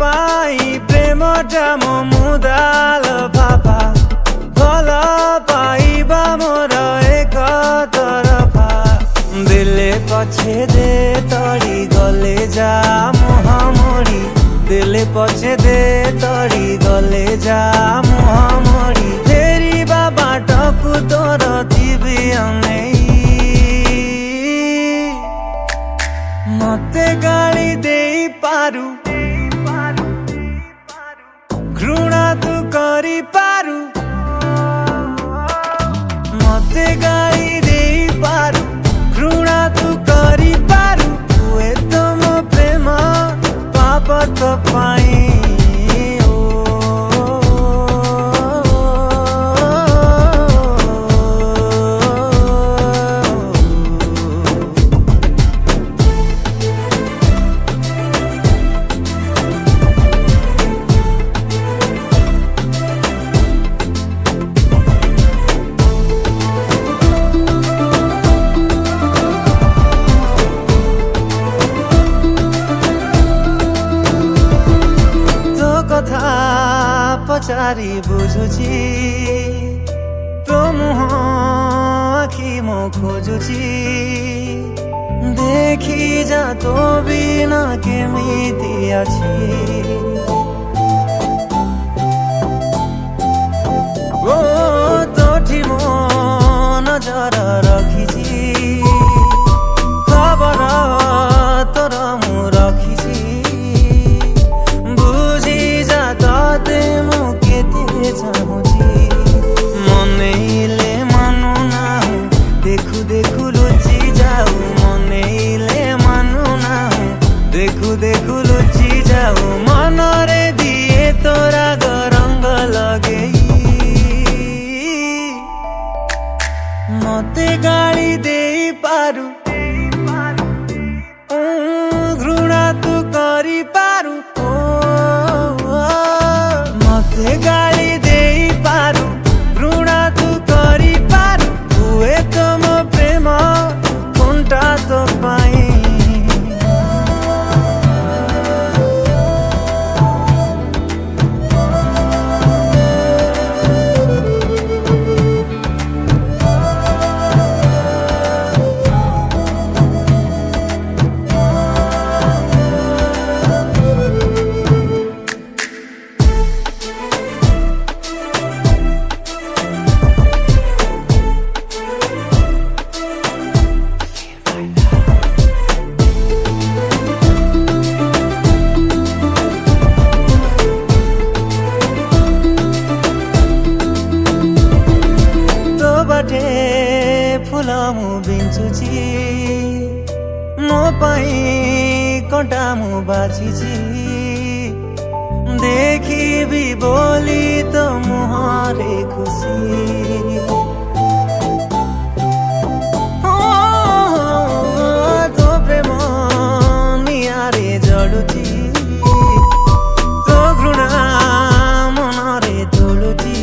पाई प्रेमटा मो मुदाल भापा भल पाइबा मोर एक तरफा दिले पछे दे तड़ी गले जा मुह मोड़ी दिले पछे दे तड़ी गले जा मुह मोड़ी तेरी बाबा टकु तोर थी मते गाली दे पारू घृणा तू करी पारू मते गाली दे पारू घृणा तू करी पारू हुए तो मो प्रेम पाप तो पाई पचारी बुझुची तो मुह आखि मो खोजुची देखी जा तो बिना केमिति अछि ओ तोठी मो नजर रखिची खबर तोर मु रखिची मनेले मानु ना देखु देखु लुचि जाऊ मनेले मानु ना देखु देखु लुचि जाऊ मन रे दिए तोरा रंग लगे मते गाली दे पारू घृणा तू करी पारू मते गाली दे पारू घृणा तू करी पारू हुए तो मो प्रेम कोंटा तो पाई फूल मु बिंचुची मो पाई कंटा मु बाछिची देखी भी बोली तो मुहारे खुशी तो प्रेम नियारे जड़ुची तो घृणा मनरे तोलुची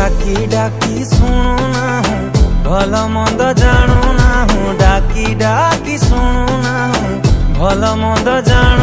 डाकी डाकी सुनु ना हूँ भल मंद जानू ना हूँ डाकी डाकी सुनु ना हूँ भल मंद जानू